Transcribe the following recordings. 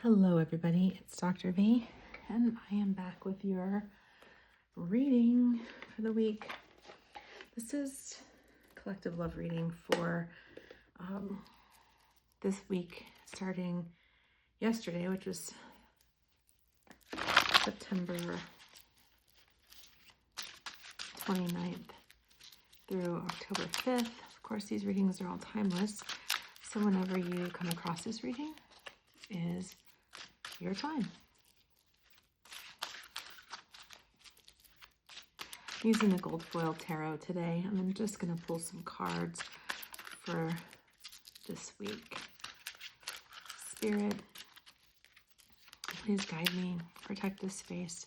Hello, everybody. It's Dr. V, and I am back with your reading for the week. This is collective love reading for this week, starting yesterday, which was September 29th through October 5th. Of course, these readings are all timeless, so whenever you come across this reading is your time. Using the gold foil tarot today, and I'm just going to pull some cards for this week. Spirit, please guide me, protect this space,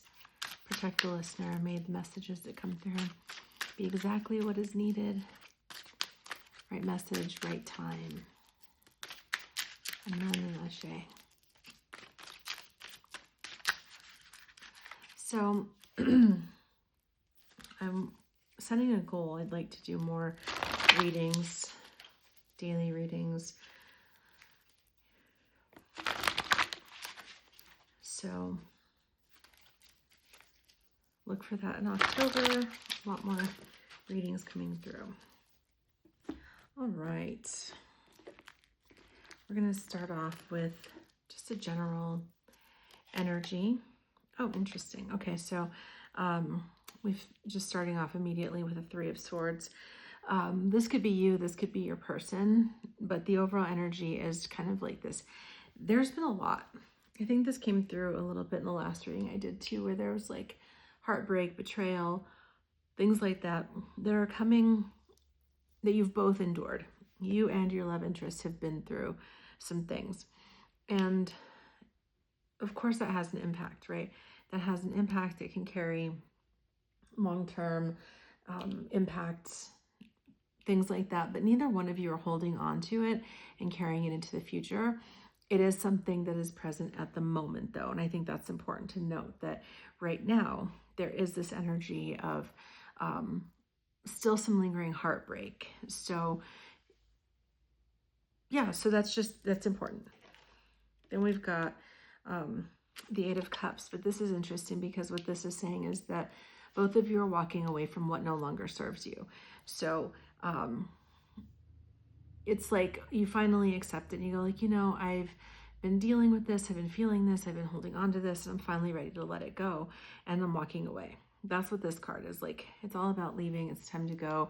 protect the listener. May the messages that come through be exactly what is needed. Right message, right time. Amen and Ashe. So, I'm setting a goal. I'd like to do more readings, daily readings. So look for that in October. A lot more readings coming through. All right. We're going to start off with just a general energy. Oh, interesting. Okay, so we've just starting off immediately with a Three of Swords. This could be you, this could be your person, but the overall energy is kind of like this. There's been a lot. I think this came through a little bit in the last reading I did too, where there was like heartbreak, betrayal, things like that that are coming, that you've both endured. You and your love interest have been through some things. And of course that has an impact, right? That has an impact. It can carry long-term impacts, things like that, but neither one of you are holding on to it and carrying it into the future. It is something that is present at the moment though, and I think that's important to note that right now there is this energy of still some lingering heartbreak. So yeah, so that's important. Then we've got the Eight of Cups, but this is interesting because what this is saying is that both of you are walking away from what no longer serves you. So it's like you finally accept it and you go like, you know, I've been dealing with this, I've been feeling this, I've been holding on to this, and I'm finally ready to let it go, and I'm walking away. That's what this card is like. It's all about leaving. It's time to go.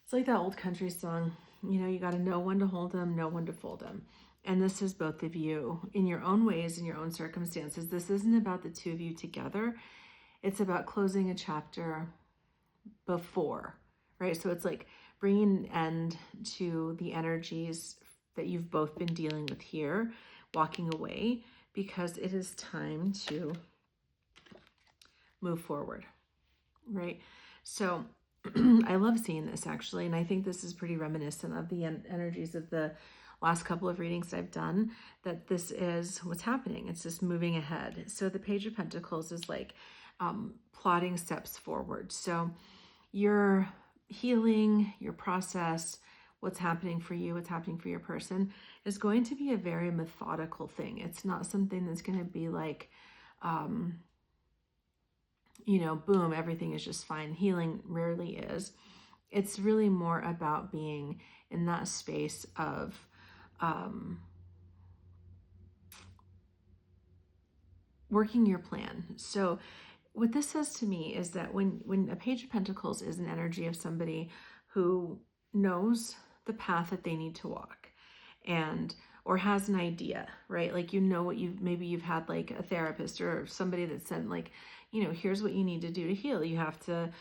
It's like that old country song, you know, you got to know when to hold them, know when to fold them. And this is both of you in your own ways, in your own circumstances. This isn't about the two of you together. It's about closing a chapter before, right? So it's like bringing an end to the energies that you've both been dealing with here, walking away, because it is time to move forward, right? So I love seeing this actually, and I think this is pretty reminiscent of the energies of the last couple of readings I've done, that this is what's happening. It's just moving ahead. So the Page of Pentacles is like plotting steps forward. So your healing, your process, what's happening for you, what's happening for your person is going to be a very methodical thing. It's not something that's going to be like, you know, boom, everything is just fine. Healing rarely is. It's really more about being in that space of working your plan. So what this says to me is that when a Page of Pentacles is an energy of somebody who knows the path that they need to walk, and or has an idea, right? Like, you know what maybe you've had like a therapist or somebody that said like, you know, here's what you need to do to heal. You have to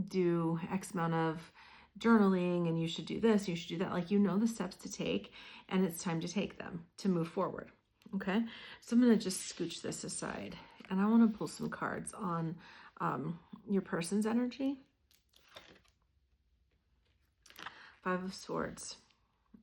do X amount of journaling, and you should do this, you should do that. Like, you know the steps to take, and it's time to take them to move forward. Okay, so I'm going to just scooch this aside, and I want to pull some cards on your person's energy. Five of Swords.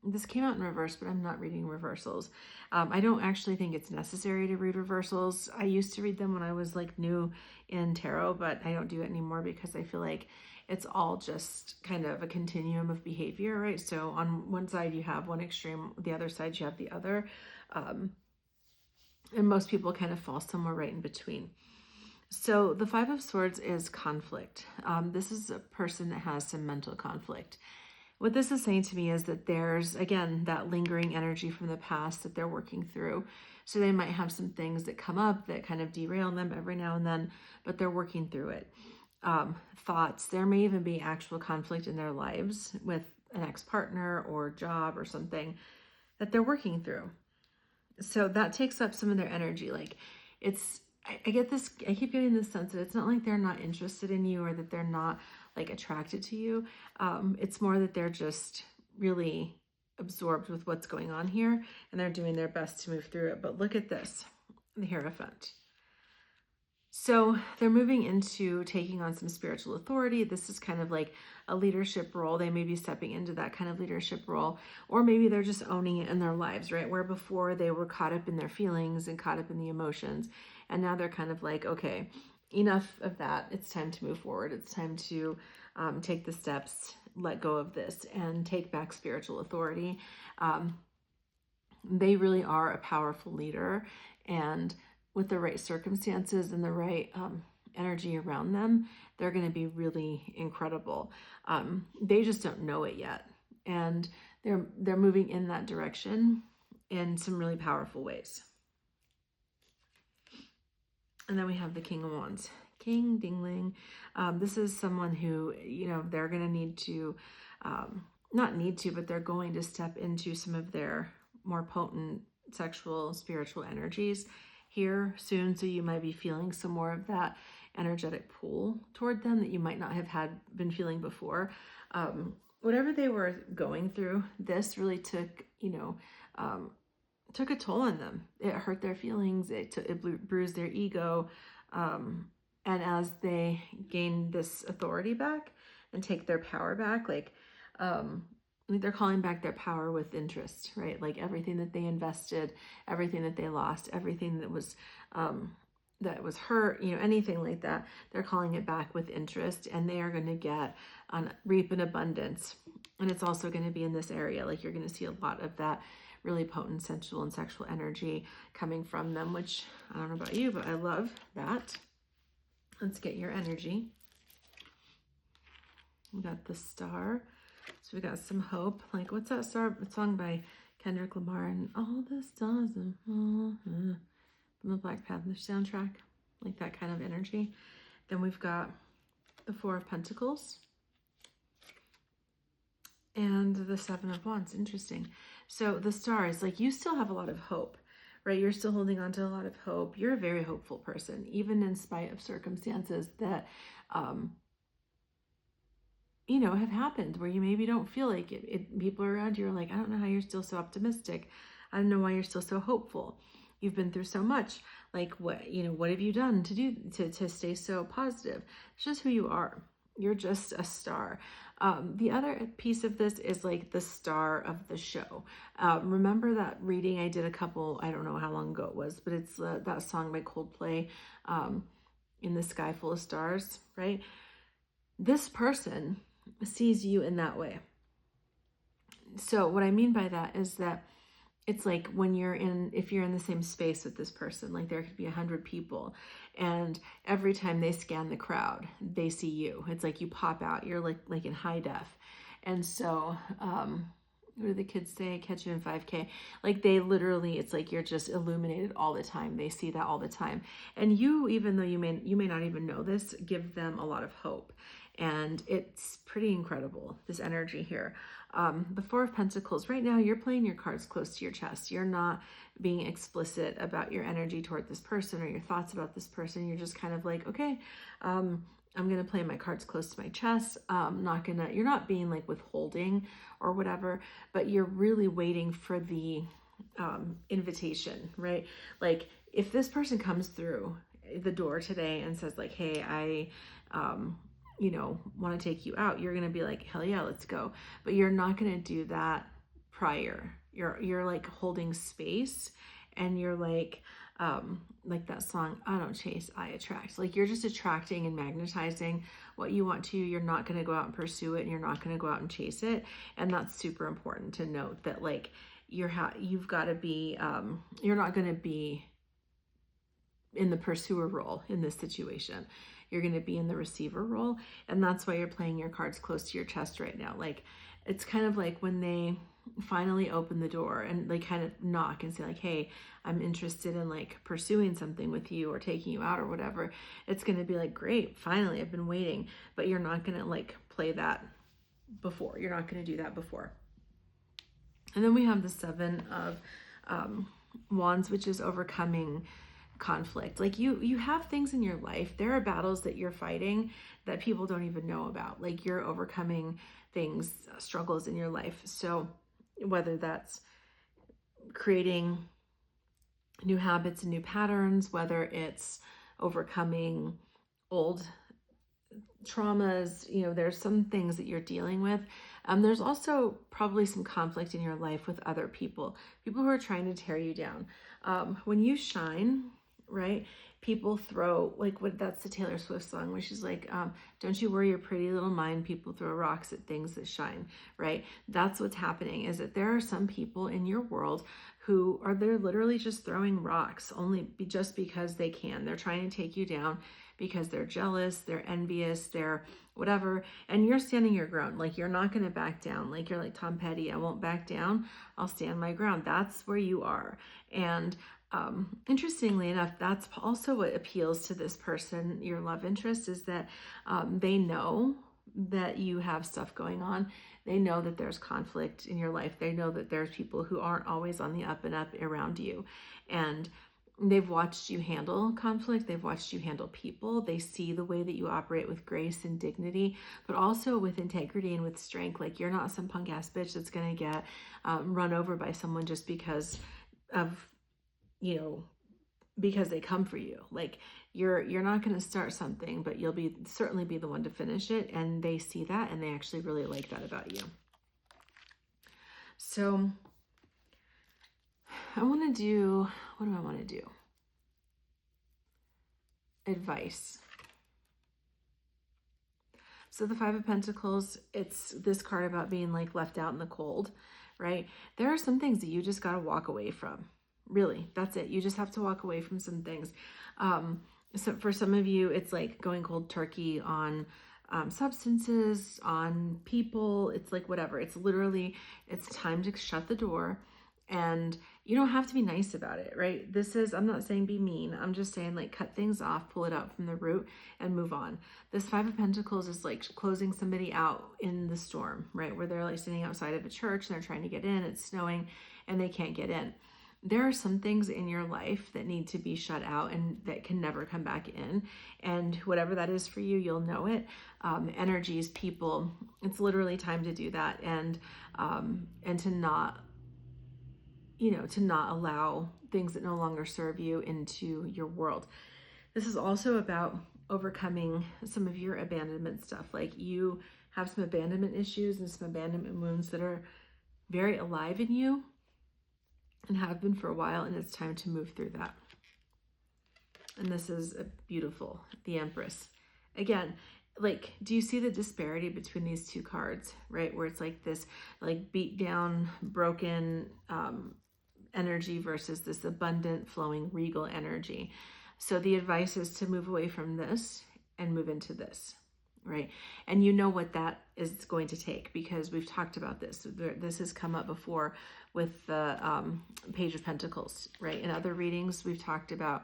This came out in reverse, but I'm not reading reversals. I don't actually think it's necessary to read reversals. I used to read them when I was like new in tarot, but I don't do it anymore because I feel like it's all just kind of a continuum of behavior, right? So on one side you have one extreme, the other side you have the other. And most people kind of fall somewhere right in between. So the Five of Swords is conflict. This is a person that has some mental conflict. What this is saying to me is that there's, again, that lingering energy from the past that they're working through. So they might have some things that come up that kind of derail them every now and then, but they're working through it. Thoughts, there may even be actual conflict in their lives with an ex-partner or job or something that they're working through. So that takes up some of their energy. Like I get this, I keep getting this sense that it's not like they're not interested in you or that they're not like attracted to you. It's more that they're just really absorbed with what's going on here and they're doing their best to move through it. But look at this, the Hierophant. So they're moving into taking on some spiritual authority. This is kind of like a leadership role. They may be stepping into that kind of leadership role, or maybe they're just owning it in their lives, right? Where before they were caught up in their feelings and caught up in the emotions. And now they're kind of like, okay, enough of that. It's time to move forward. It's time to take the steps, let go of this and take back spiritual authority. They really are a powerful leader, and with the right circumstances and the right energy around them, they're going to be really incredible. They just don't know it yet, and they're moving in that direction in some really powerful ways. And then we have the King of Wands. King Dingling. This is someone who, they're going to need to, not need to, but they're going to step into some of their more potent sexual, spiritual energies here soon. So you might be feeling some more of that energetic pull toward them that you might not have been feeling before. Whatever they were going through, this really took a toll on them. It hurt their feelings. It bruised their ego. And as they gain this authority back and take their power back, they're calling back their power with interest, right? Like everything that they invested, everything that they lost, everything that was hurt, anything like that, they're calling it back with interest, and they are going to reap an abundance. And it's also going to be in this area. Like you're going to see a lot of that really potent sensual and sexual energy coming from them, which I don't know about you, but I love that. Let's get your energy. We got the Star. So we got some hope. Like, what's that song by Kendrick Lamar? And all the stars from the Black Panther soundtrack. Like that kind of energy. Then we've got the Four of Pentacles. And the Seven of Wands. Interesting. So the Star is like, you still have a lot of hope, right? You're still holding on to a lot of hope. You're a very hopeful person, even in spite of circumstances that, have happened where you maybe don't feel like it. People around you are like, I don't know how you're still so optimistic. I don't know why you're still so hopeful. You've been through so much. Like what have you done to stay so positive? It's just who you are. You're just a star. The other piece of this is like the star of the show. Remember that reading I did I don't know how long ago it was, but it's that song by Coldplay, In the Sky Full of Stars, right? This person sees you in that way. So what I mean by that is that it's like if you're in the same space with this person, like there could be 100 people, and every time they scan the crowd, they see you. It's like you pop out. You're like in high def. And so, what do the kids say? Catch you in 5K. Like they literally, it's like you're just illuminated all the time. They see that all the time. And you, even though you may not even know this, give them a lot of hope. And it's pretty incredible, this energy here. The Four of Pentacles, right now you're playing your cards close to your chest. You're not being explicit about your energy toward this person or your thoughts about this person. You're just kind of like, okay, I'm going to play my cards close to my chest. You're not being like withholding or whatever, but you're really waiting for the invitation, right? Like if this person comes through the door today and says like, hey, I want to take you out, you're going to be like, hell yeah, let's go. But you're not going to do that prior. You're like holding space, and you're like that song, I don't chase, I attract. Like you're just attracting and magnetizing what you want to. You're not going to go out and pursue it, and you're not going to go out and chase it. And that's super important to note, that like you've got to be, you're not going to be in the pursuer role in this situation. You're going to be in the receiver role. And that's why you're playing your cards close to your chest right now. Like, it's kind of like when they finally open the door and they kind of knock and say like, hey, I'm interested in like pursuing something with you or taking you out or whatever. It's going to be like, great, finally, I've been waiting. But you're not going to like play that before. You're not going to do that before. And then we have the Seven of Wands, which is overcoming conflict. Like you have things in your life. There are battles that you're fighting that people don't even know about. Like you're overcoming things, struggles in your life. So whether that's creating new habits and new patterns, whether it's overcoming old traumas, there's some things that you're dealing with. There's also probably some conflict in your life with other people who are trying to tear you down. When you shine, right? People throw, that's the Taylor Swift song where she's like, don't you worry your pretty little mind, people throw rocks at things that shine, right? That's what's happening, is that there are some people in your world they're literally just throwing rocks just because they can. They're trying to take you down because they're jealous, they're envious, they're whatever, and you're standing your ground. Like you're not going to back down. Like you're like Tom Petty, I won't back down, I'll stand my ground. That's where you are. And interestingly enough, that's also what appeals to this person, your love interest, is that they know that you have stuff going on. They know that there's conflict in your life. They know that there's people who aren't always on the up and up around you. And they've watched you handle conflict. They've watched you handle people. They see the way that you operate with grace and dignity, but also with integrity and with strength. Like you're not some punk ass bitch that's going to get run over by someone just because of, because they come for you. Like you're not going to start something, but you'll certainly be the one to finish it. And they see that and they actually really like that about you. So what do I want to do? Advice. So the Five of Pentacles, it's this card about being like left out in the cold, right? There are some things that you just got to walk away from. Really, that's it. You just have to walk away from some things. So for some of you, it's like going cold turkey on substances, on people. It's like whatever. It's literally, it's time to shut the door. And you don't have to be nice about it, right? I'm not saying be mean. I'm just saying like cut things off, pull it out from the root and move on. This Five of Pentacles is like closing somebody out in the storm, right? Where they're like sitting outside of a church and they're trying to get in, it's snowing and they can't get in. There are some things in your life that need to be shut out and that can never come back in. And whatever that is for you, you'll know it. Energies, people, it's literally time to do that. And to not, to not allow things that no longer serve you into your world. This is also about overcoming some of your abandonment stuff. Like you have some abandonment issues and some abandonment wounds that are very alive in you and have been for a while, and it's time to move through that. And this is beautiful, the Empress. Again, like, do you see the disparity between these two cards, right? Where it's like this, like beat down, broken energy versus this abundant, flowing, regal energy. So the advice is to move away from this and move into this, right? And you know what that is going to take because we've talked about this. This has come up before with the Page of Pentacles, right? In other readings, we've talked about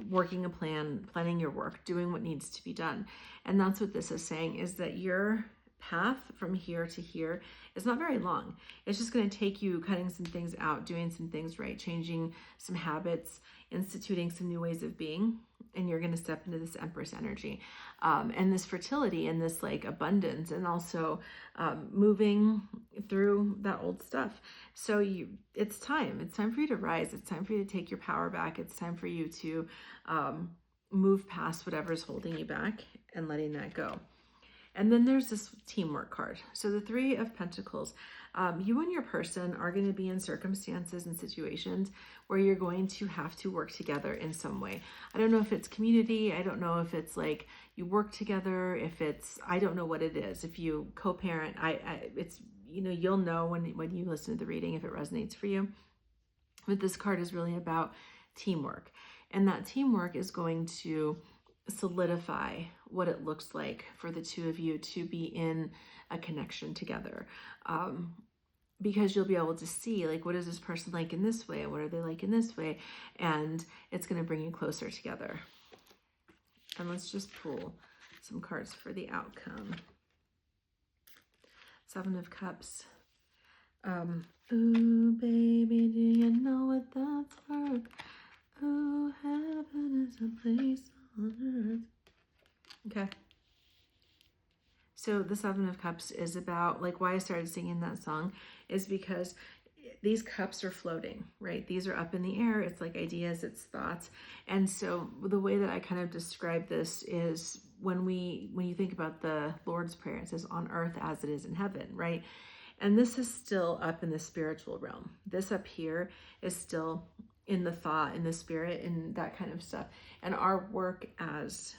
working a plan, planning your work, doing what needs to be done. And that's what this is saying, is that your path from here to here is not very long. It's just going to take you cutting some things out, doing some things right, changing some habits, instituting some new ways of being, and you're going to step into this Empress energy and this fertility and this like abundance, and also moving through that old stuff. So it's time for you to rise. It's time for you to take your power back. It's time for you to move past whatever's holding you back and letting that go. And then there's this teamwork card. So the Three of Pentacles, you and your person are going to be in circumstances and situations where you're going to have to work together in some way. I don't know if it's community. I don't know if it's like you work together, if it's, I don't know what it is. If you co-parent, it's, you'll know when you listen to the reading if it resonates for you. But this card is really about teamwork. And that teamwork is going to solidify what it looks like for the two of you to be in a connection together. Because you'll be able to see, like, what is this person like in this way? And what are they like in this way? And it's going to bring you closer together. And let's just pull some cards for the outcome. Seven of Cups. Ooh, baby, do you know what that's worth? Ooh, heaven is a place on earth. Okay. So the Seven of Cups is about, like, why I started singing that song is because these cups are floating, right? These are up in the air. It's like ideas, it's thoughts. And so the way that I kind of describe this is when you think about the Lord's Prayer, it says on earth as it is in heaven, right? And this is still up in the spiritual realm. This up here is still in the thought, in the spirit, and that kind of stuff. And our work as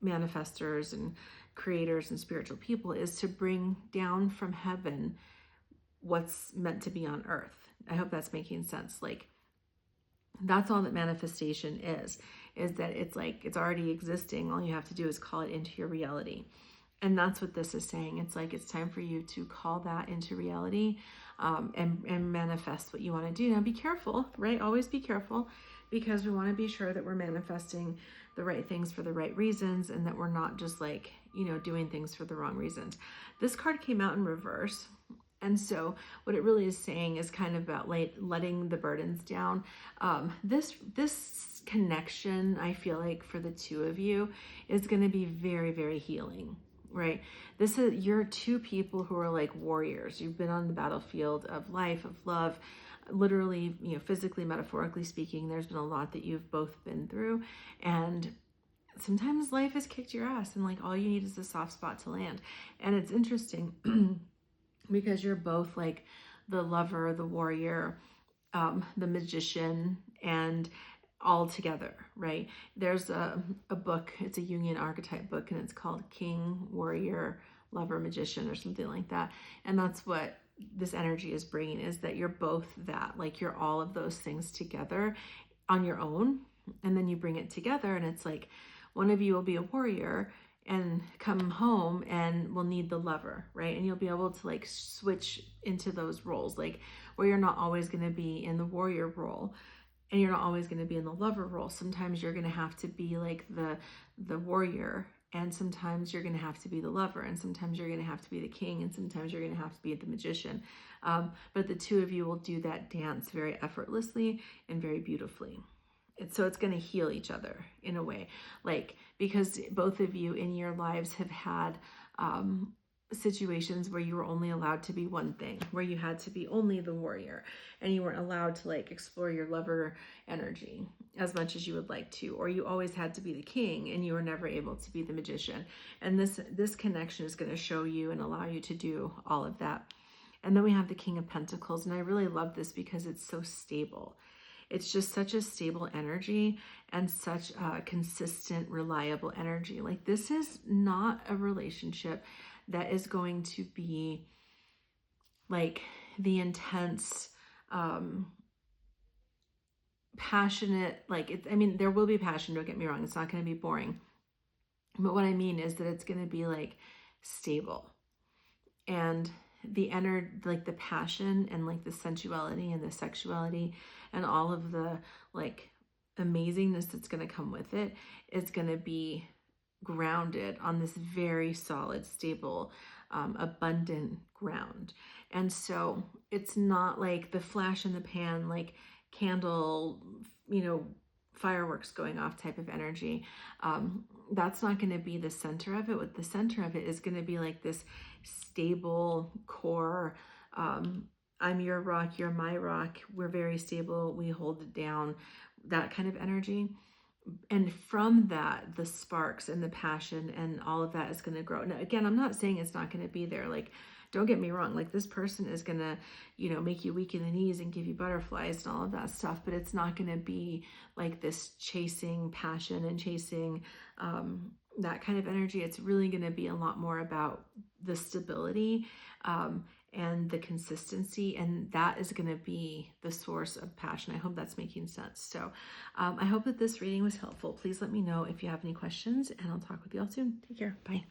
manifestors and creators and spiritual people is to bring down from heaven what's meant to be on earth. I hope that's making sense. Like, that's all that manifestation is that it's like, it's already existing. All you have to do is call it into your reality. And that's what this is saying. It's like, it's time for you to call that into reality, and manifest what you want to do. Now be careful, right? Always be careful, because we want to be sure that we're manifesting the right things for the right reasons, and that we're not just like, doing things for the wrong reasons. This card came out in reverse. And so what it really is saying is kind of about like letting the burdens down. This connection, I feel like for the two of you, is going to be very, very healing, right? You're two people who are like warriors. You've been on the battlefield of life, of love, literally, physically, metaphorically speaking. There's been a lot that you've both been through, and sometimes life has kicked your ass, and like all you need is a soft spot to land. And it's interesting because you're both like the lover, the warrior, the magician, and all together, right? There's a book, it's a Jungian archetype book, and it's called King, Warrior, Lover, Magician, or something like that. And that's what this energy is bringing, is that you're both that, like you're all of those things together on your own, and then you bring it together, and it's like one of you will be a warrior and come home and will need the lover, right? And you'll be able to like switch into those roles, like where you're not always going to be in the warrior role, and you're not always going to be in the lover role. Sometimes you're going to have to be like the warrior, and sometimes you're going to have to be the lover, and sometimes you're going to have to be the king, and sometimes you're going to have to be the magician. But the two of you will do that dance very effortlessly and very beautifully. So it's going to heal each other in a way, like, because both of you in your lives have had situations where you were only allowed to be one thing, where you had to be only the warrior, and you weren't allowed to like explore your lover energy as much as you would like to, or you always had to be the king and you were never able to be the magician. And this connection is going to show you and allow you to do all of that. And then we have the King of Pentacles, and I really love this because it's so stable. It's just such a stable energy and such a consistent, reliable energy. Like, this is not a relationship that is going to be like the intense, passionate, like, I mean, there will be passion, don't get me wrong. It's not going to be boring. But what I mean is that it's going to be like stable, and the like the passion and like the sensuality and the sexuality and all of the like amazingness that's going to come with it is going to be grounded on this very solid, stable, abundant ground. And so it's not like the flash in the pan, like candle, fireworks going off type of energy. That's not going to be the center of it. What the center of it is going to be like this stable core. I'm your rock, you're my rock. We're very stable. We hold it down. That kind of energy. And from that, the sparks and the passion and all of that is going to grow. Now, again, I'm not saying it's not going to be there. Like, don't get me wrong. Like, this person is going to, make you weak in the knees and give you butterflies and all of that stuff. But it's not going to be like this chasing passion and chasing that kind of energy. It's really going to be a lot more about the stability and the consistency, and that is going to be the source of passion. I hope that's making sense. So I hope that this reading was helpful. Please let me know if you have any questions, and I'll talk with you all soon. Take care. Bye.